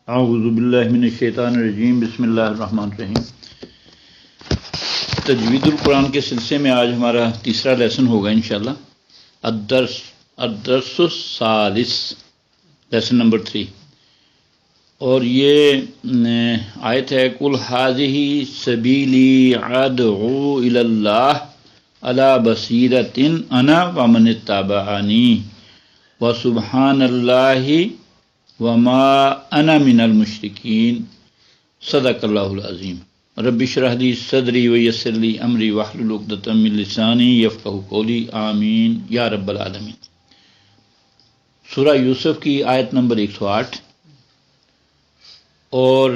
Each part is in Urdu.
اعوذ باللہ من الشیطان الرجیم، بسم اللہ الرحمن الرحیم۔ تجوید القرآن کے سلسلے میں آج ہمارا تیسرا لیسن ہوگا انشاءاللہ، الدرس الثالث، لیسن نمبر 3، اور یہ آیت ہے قل ھذہ سبیلی ادعو الی اللہ علی بصیرۃ انا ومن اتبعنی وسبحان اللہ وما انا من المشرکین، صدق اللہ العظیم۔ رب اشرح لی صدری ویسر لی امری واحلل عقدۃ من لسانی یفقہوا قولی، آمین یا رب العالمین۔ سورہ یوسف کی آیت نمبر 108، اور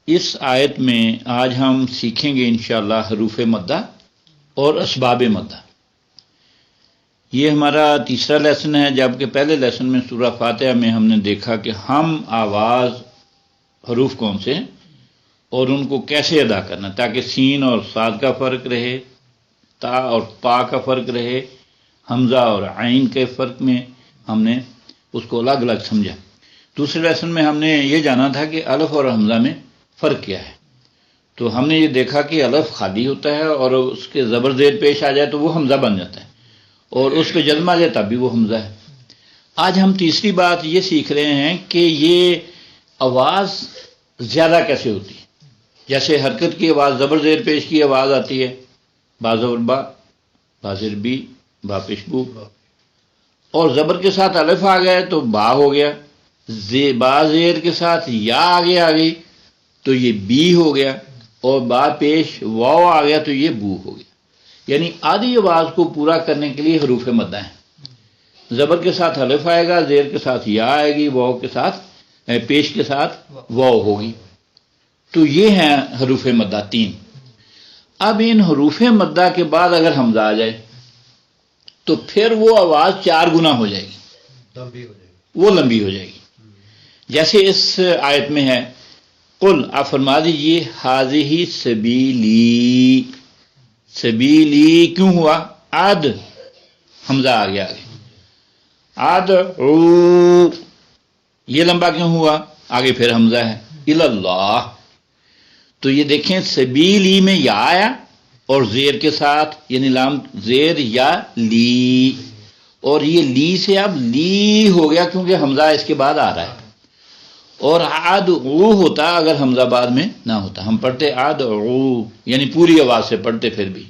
اس آیت میں آج ہم سیکھیں گے انشاءاللہ حروف مدہ اور اسباب مدہ۔ یہ ہمارا تیسرا لیسن ہے، جبکہ پہلے لیسن میں سورہ فاتحہ میں ہم نے دیکھا کہ ہم آواز حروف کون سے ہیں اور ان کو کیسے ادا کرنا، تاکہ سین اور صاد کا فرق رہے، تا اور پا کا فرق رہے، حمزہ اور عین کے فرق میں ہم نے اس کو الگ الگ سمجھا۔ دوسرے لیسن میں ہم نے یہ جانا تھا کہ الف اور حمزہ میں فرق کیا ہے، تو ہم نے یہ دیکھا کہ الف خالی ہوتا ہے اور اس کے زبر زیر پیش آ جائے تو وہ حمزہ بن جاتا ہے، اور اس پہ جزم آ جائے تب بھی وہ حمزہ ہے۔ آج ہم تیسری بات یہ سیکھ رہے ہیں کہ یہ آواز زیادہ کیسے ہوتی ہے۔ جیسے حرکت کی آواز، زبر زیر پیش کی آواز آتی ہے، با زبر با، با زیر بی، با پیش بو، اور زبر کے ساتھ الف آ گیا تو با ہو گیا، با زیر کے ساتھ یا آگے آ گئی تو یہ بی ہو گیا، اور با پیش واو آ گیا تو یہ بو ہو گیا۔ یعنی آدھی آواز کو پورا کرنے کے لیے حروف مدہ ہیں۔ زبر کے ساتھ الف آئے گا، زیر کے ساتھ یا آئے گی، واو کے ساتھ پیش کے ساتھ واو ہوگی، تو یہ ہیں حروف مدہ 3۔ اب ان حروف مدہ کے بعد اگر حمزہ آ جائے تو پھر وہ آواز 4 گنا ہو جائے گی، وہ لمبی ہو جائے گی۔ جیسے اس آیت میں ہے قل، آپ فرما دیجئے ھذہ سبیلی، سبیلی کیوں ہوا؟ عد حمزہ آ گیا آگے، ادعو یہ لمبا کیوں ہوا؟ آگے پھر حمزہ ہے، اللہ، تو یہ دیکھیں سبیلی میں یا آیا اور زیر کے ساتھ، یعنی لام زیر یا لی، اور یہ لی سے اب لی ہو گیا کیونکہ حمزہ اس کے بعد آ رہا ہے۔ اور ادعو ہوتا اگر حمزہ بعد میں نہ ہوتا، ہم پڑھتے ادعو یعنی پوری آواز سے پڑھتے، پھر بھی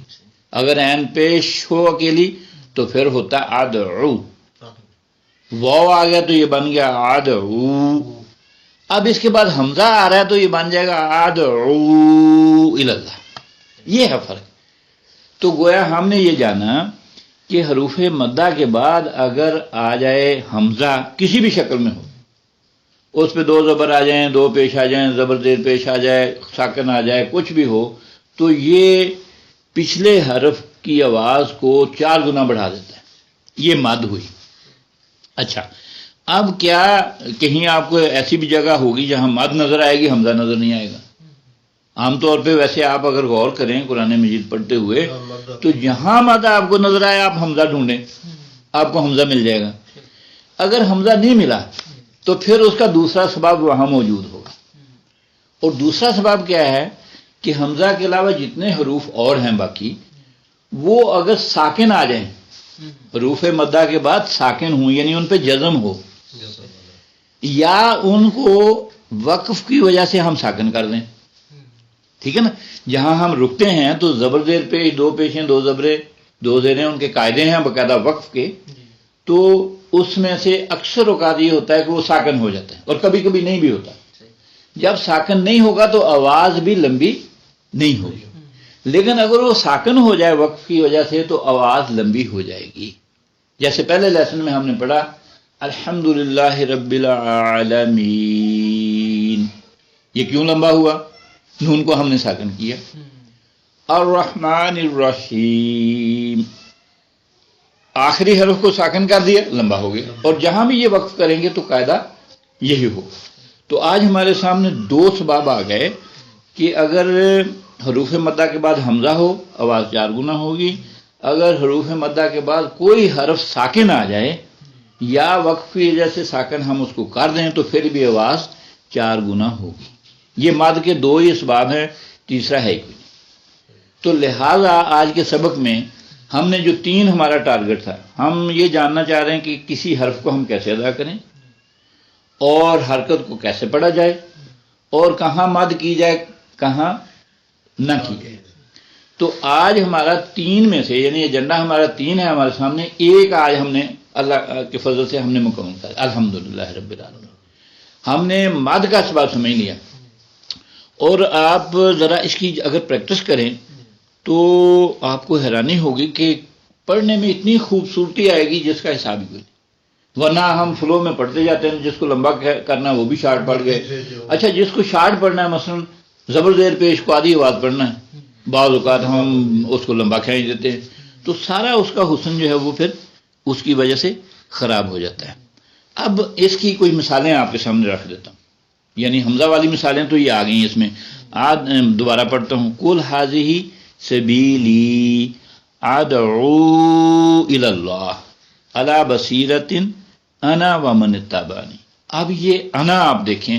اگر عین پیش ہو اکیلی تو پھر ہوتا ادعو، واو آ گیا تو یہ بن گیا ادعو۔ اب اس کے بعد حمزہ آ رہا ہے تو یہ بن جائے گا ادعو الی اللہ۔ یہ ہے فرق۔ تو گویا ہم نے یہ جانا کہ حروف مدہ کے بعد اگر آ جائے حمزہ کسی بھی شکل میں ہو، اس پہ 2 زبر آ جائیں، 2 پیش آ جائیں، زبر زیر پیش آ جائے، ساکن آ جائے، کچھ بھی ہو، تو یہ پچھلے حرف کی آواز کو 4 گنا بڑھا دیتا ہے۔ یہ مد ہوئی۔ اچھا، اب کیا کہیں آپ کو ایسی بھی جگہ ہوگی جہاں مد نظر آئے گی، حمزہ نظر نہیں آئے گا؟ عام طور پہ ویسے آپ اگر غور کریں قرآن مجید پڑھتے ہوئے تو جہاں مد آپ کو نظر آئے آپ حمزہ ڈھونڈیں، آپ کو حمزہ مل جائے گا۔ اگر حمزہ نہیں ملا تو پھر اس کا دوسرا سبب وہاں موجود ہوگا، اور دوسرا سبب کیا ہے کہ حمزہ کے علاوہ جتنے حروف اور ہیں باقی، وہ اگر ساکن آ جائیں، حروف مدہ کے بعد ساکن ہوں یعنی ان پہ جزم ہو، یا ان کو وقف کی وجہ سے ہم ساکن کر دیں، ٹھیک ہے نا، جہاں ہم رکتے ہیں تو زبر زیر پیش، 2 پیشیں، 2 زبریں، 2 زیریں، ان کے قاعدے ہیں باقاعدہ وقف کے، تو اس میں سے اکثر اوقات یہ ہوتا ہے کہ وہ ساکن ہو جاتا ہے، اور کبھی کبھی نہیں بھی ہوتا۔ جب ساکن نہیں ہوگا تو آواز بھی لمبی نہیں ہوگی، لیکن اگر وہ ساکن ہو جائے وقف کی وجہ سے تو آواز لمبی ہو جائے گی۔ جیسے پہلے لیسن میں ہم نے پڑھا الحمدللہ رب العالمین، یہ کیوں لمبا ہوا؟ نون کو ہم نے ساکن کیا۔ الرحمن الرحیم، آخری حرف کو ساکن کر دیا، لمبا ہو گیا، اور جہاں بھی یہ وقف کریں گے تو قاعدہ یہی ہوگا۔ تو آج ہمارے سامنے 2 سبب آ گئے کہ اگر حروف مدہ کے بعد حمزہ ہو آواز 4 گنا ہوگی، اگر حروف مدہ کے بعد کوئی حرف ساکن آ جائے یا وقف کی وجہ سے ساکن ہم اس کو کر دیں تو پھر بھی آواز 4 گنا ہوگی. یہ مد کے 2 ہی اسباب ہیں، تیسرا ہے کوئی. تو لہذا آج کے سبق میں ہم نے جو 3 ہمارا ٹارگٹ تھا، ہم یہ جاننا چاہ رہے ہیں کہ کسی حرف کو ہم کیسے ادا کریں، اور حرکت کو کیسے پڑھا جائے، اور کہاں مد کی جائے کہاں نہ کی جائے. تو آج ہمارا 3 میں سے، یعنی ایجنڈا ہمارا 3 ہے ہمارے سامنے، ایک آج ہم نے اللہ کے فضل سے ہم نے مکمل کر، الحمدللہ رب العالمین. ہم نے مد کا اسباب سمجھ لیا، اور آپ ذرا اس کی اگر پریکٹس کریں تو آپ کو حیرانی ہوگی کہ پڑھنے میں اتنی خوبصورتی آئے گی جس کا حساب ہی کوئی نہیں. ورنہ ہم فلو میں پڑھتے جاتے ہیں، جس کو لمبا کرنا ہے وہ بھی شارٹ پڑھ گئے. اچھا، جس کو شارٹ پڑھنا ہے، مثلا زبر زیر پیش کو آدھی آواز پڑھنا ہے، بعض اوقات ہم اس کو لمبا کھینچ دیتے ہیں، تو سارا اس کا حسن جو ہے وہ پھر اس کی وجہ سے خراب ہو جاتا ہے. اب اس کی کوئی مثالیں آپ کے سامنے رکھ دیتا ہوں، یعنی حمزہ والی مثالیں تو یہ آ گئی ہیں اس میں. آج دوبارہ پڑھتا ہوں، قل ھذہ سبیلی ادعو الی اللہ علی بصیرۃ انا ومن اتبعنی. اب یہ انا آپ دیکھیں،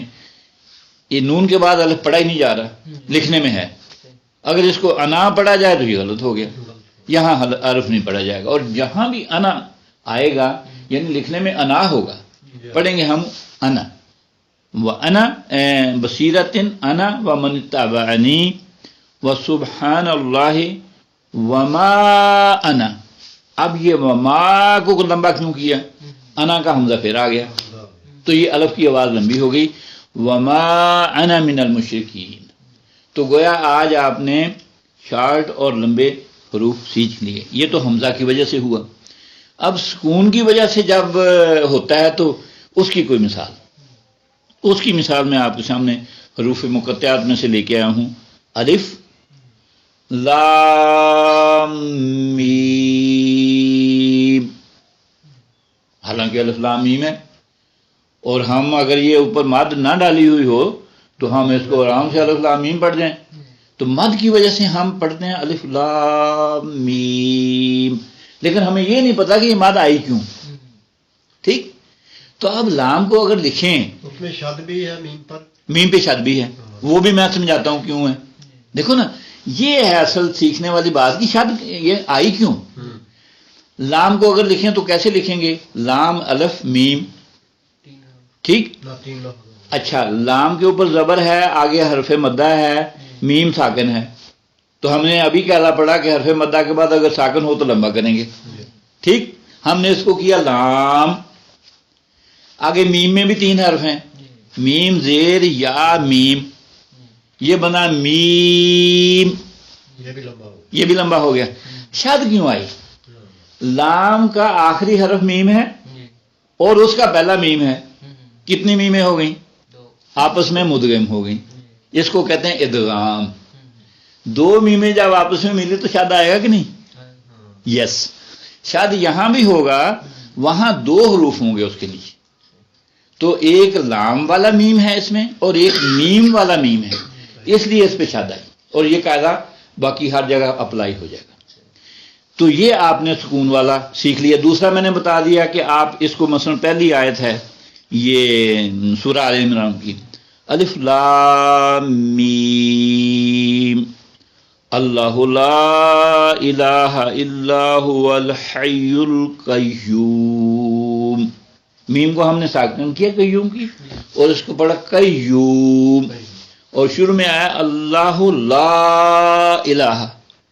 یہ نون کے بعد الف پڑھا ہی نہیں جا رہا، لکھنے میں ہے. اگر اس کو انا پڑھا جائے تو یہ غلط ہو گیا، یہاں الف نہیں پڑھا جائے گا. اور جہاں بھی انا آئے گا یعنی لکھنے میں انا ہوگا، پڑھیں گے ہم انا وانا بصیرۃ انا ومن اتبعنی وسبحان اللہ وما انا. اب یہ وما کو لمبا کیوں کیا؟ انا کا حمزہ پھر آ گیا تو یہ الف کی آواز لمبی ہو گئی. وما انا من المشرکین. تو گویا آج آپ نے شارٹ اور لمبے حروف سیکھ لیے. یہ تو حمزہ کی وجہ سے ہوا. اب سکون کی وجہ سے جب ہوتا ہے تو اس کی کوئی مثال، اس کی مثال میں آپ کے سامنے حروف مقطعات میں سے لے کے آیا ہوں. الف لام میم. حالانکہ الف لام میم ہے، اور ہم اگر یہ اوپر مد نہ ڈالی ہوئی ہو تو ہم اس کو آرام سے الف لام میم پڑھ جائیں. تو مد کی وجہ سے ہم پڑھتے ہیں الف لام میم، لیکن ہمیں یہ نہیں پتا کہ یہ مد آئی کیوں. ٹھیک، تو اب لام کو اگر لکھیں، اس میں شد بھی ہے میم پر، میم پہ شد بھی ہے، وہ بھی میں سمجھاتا ہوں کیوں ہے. دیکھو نا، یہ ہے اصل سیکھنے والی بات کہ شد یہ آئی کیوں. لام کو اگر لکھیں تو کیسے لکھیں گے؟ لام الف میم. ٹھیک، اچھا، لام کے اوپر زبر ہے، آگے حرف مدہ ہے، میم ساکن ہے. تو ہم نے ابھی کہلا پڑھا کہ حرف مدہ کے بعد اگر ساکن ہو تو لمبا کریں گے. ٹھیک، ہم نے اس کو کیا لام. آگے میم میں بھی 3 حرف ہیں، میم زیر یا میم، یہ بنا میم، یہ بھی لمبا ہو گیا. شد کیوں آئی؟ لام کا آخری حرف میم ہے اور اس کا پہلا میم ہے. کتنی میمیں ہو گئیں؟ آپس میں مدغم ہو گئیں. اس کو کہتے ہیں ادغام. 2 میمیں جب آپس میں ملی تو شد آئے گا کہ نہیں؟ یس، شد یہاں بھی ہوگا، وہاں 2 حروف ہوں گے اس کے لیے. تو ایک لام والا میم ہے اس میں اور ایک میم والا میم ہے، اس لیے اس پہ شد آئی، اور یہ قاعدہ باقی ہر جگہ اپلائی ہو جائے گا. تو یہ آپ نے سکون والا سیکھ لیا. دوسرا میں نے بتا دیا کہ آپ اس کو مثلا پہلی آیت ہے یہ سورہ آل عمران کی، الف لام میم اللہ لا الہ الا هو الحی القیوم. میم کو ہم نے ساکن کیا قیوم کی، اور اس کو پڑھا قیوم، اور شروع میں آیا اللہ لا الہ.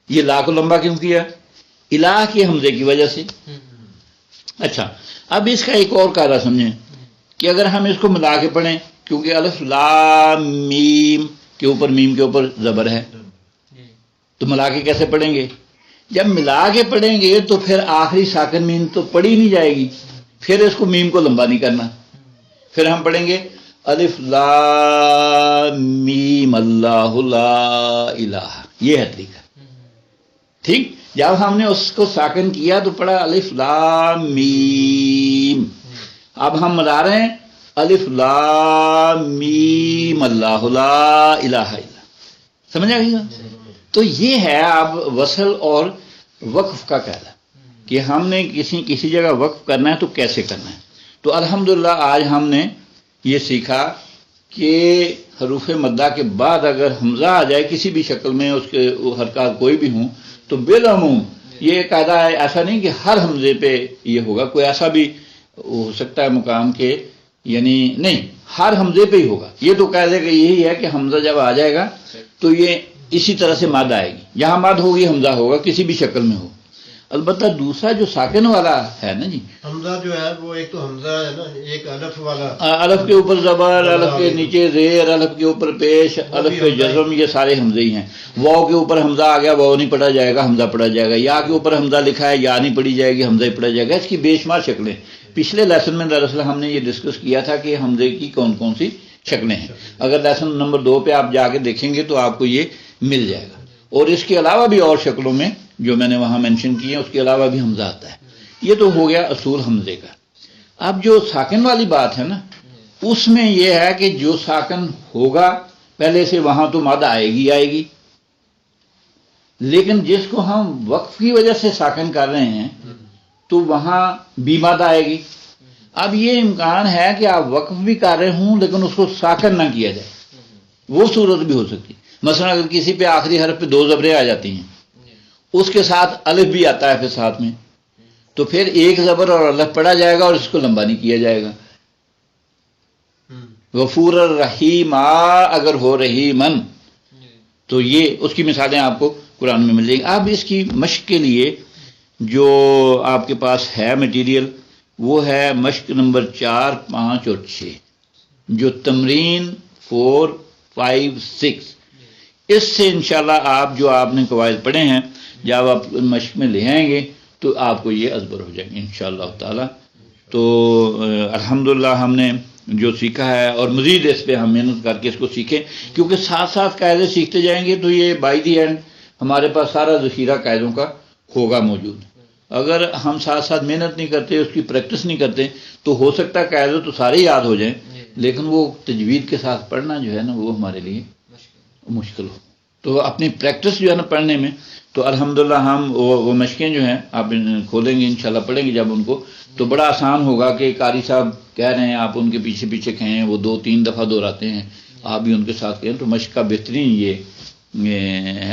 یہ لا کو لمبا کیوں کیا؟ الہ کی حمزے کی وجہ سے. اچھا، اب اس کا ایک اور قاعدہ سمجھیں کہ اگر ہم اس کو ملا کے پڑھیں، کیونکہ الف لام میم کے اوپر میم کے اوپر زبر ہے، تو ملا کے کیسے پڑھیں گے؟ جب ملا کے پڑھیں گے تو پھر آخری ساکن میم تو پڑھی نہیں جائے گی، پھر اس کو میم کو لمبا نہیں کرنا. پھر ہم پڑھیں گے الف لام میم اللہ لا الہ. یہ ہے طریقہ. ٹھیک، جب ہم نے اس کو ساکن کیا تو پڑھا الف لام میم. اب ہم ملا رہے ہیں الف لام میم اللہ لا الہ الا. سمجھ آ گئی گا؟ تو یہ ہے اب وصل اور وقف کا قاعدہ. کہ ہم نے کسی جگہ وقف کرنا ہے تو کیسے کرنا ہے. تو الحمدللہ آج ہم نے یہ سیکھا کہ حروف مدہ کے بعد اگر حمزہ آ جائے کسی بھی شکل میں، اس کے حرکات کوئی بھی ہوں، تو بالعموم یہ قاعدہ ہے، ایسا نہیں کہ ہر حمزے پہ یہ ہوگا، کوئی ایسا بھی ہو سکتا ہے مقام کے یعنی نہیں، ہر حمزے پہ ہی ہوگا. یہ تو قاعدے کا یہی ہے کہ حمزہ جب آ جائے گا تو یہ اسی طرح سے مد آئے گی، یہاں مد ہوگی حمزہ ہوگا کسی بھی شکل میں ہو. البتہ دوسرا جو ساکن والا ہے نا جی، حمزہ جو ہے وہ ایک تو حمزہ ہے نا، ایک الف والا، الف کے اوپر زبر، الف کے نیچے زیر، الف کے اوپر پیش، الف پہ جزم، یہ سارے حمزے ہی ہیں. واو کے اوپر حمزہ آ گیا، واو نہیں پڑھا جائے گا، حمزہ پڑھا جائے گا. یا کے اوپر حمزہ لکھا ہے، یا نہیں پڑھی جائے گی، حمزہ ہی پڑھا جائے گا. اس کی بے شمار شکلیں پچھلے لیسن میں دراصل ہم نے یہ ڈسکس کیا تھا کہ حمزے کی کون کون سی شکلیں ہیں. اگر لیسن نمبر 2 پہ آپ جا کے دیکھیں گے تو آپ کو یہ مل جائے گا. اور اس کے علاوہ بھی اور شکلوں میں جو میں نے وہاں مینشن کی ہیں، اس کے علاوہ بھی حمزہ آتا ہے. یہ تو ہو گیا اصول حمزے کا. اب جو ساکن والی بات ہے نا، اس میں یہ ہے کہ جو ساکن ہوگا پہلے سے وہاں تو مد آئے گی، لیکن جس کو ہم وقف کی وجہ سے ساکن کر رہے ہیں تو وہاں بھی مد آئے گی. اب یہ امکان ہے کہ آپ وقف بھی کر رہے ہوں لیکن اس کو ساکن نہ کیا جائے، وہ صورت بھی ہو سکتی. مثلا اگر کسی پہ آخری حرف پہ 2 زبریں آ جاتی ہیں، اس کے ساتھ الف بھی آتا ہے پھر ساتھ میں، تو پھر ایک زبر اور الف پڑھا جائے گا اور اس کو لمبا نہیں کیا جائے گا. غفور الرحیم اگر ہو رہی من، تو یہ اس کی مثالیں آپ کو قرآن میں مل جائیں گی. اب اس کی مشق کے لیے جو آپ کے پاس ہے مٹیریل، وہ ہے مشق نمبر 4، 5 اور 6، جو تمرین 4، 5، 6. اس سے انشاءاللہ آپ جو آپ نے قواعد پڑھے ہیں جب آپ مشق میں لے آئیں گے تو آپ کو یہ ازبر ہو جائیں گے انشاءاللہ تعالی. تو الحمدللہ ہم نے جو سیکھا ہے، اور مزید اس پہ ہم محنت کر کے اس کو سیکھیں، کیونکہ ساتھ ساتھ قاعدے سیکھتے جائیں گے تو یہ بائی دی اینڈ ہمارے پاس سارا ذخیرہ قاعدوں کا ہوگا موجود. اگر ہم ساتھ ساتھ محنت نہیں کرتے، اس کی پریکٹس نہیں کرتے، تو ہو سکتا ہے قاعدے تو سارے یاد ہو جائیں لیکن وہ تجوید کے ساتھ پڑھنا جو ہے نا وہ ہمارے لیے مشکل ہو. تو اپنی پریکٹس جو ہے نا پڑھنے میں، تو الحمدللہ ہم وہ مشقیں جو ہیں آپ کھولیں گے انشاءاللہ، پڑھیں گے جب ان کو، تو بڑا آسان ہوگا کہ قاری صاحب کہہ رہے ہیں آپ ان کے پیچھے پیچھے کہیں، وہ 2-3 دفعہ دہراتے ہیں، آپ بھی ان کے ساتھ کہیں، تو مشق کا بہترین یہ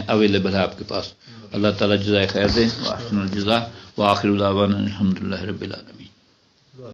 اویلیبل ہے آپ کے پاس. اللہ تعالیٰ جزائے خیر دے. وآخر دعوانا الحمدللہ رب العالمین.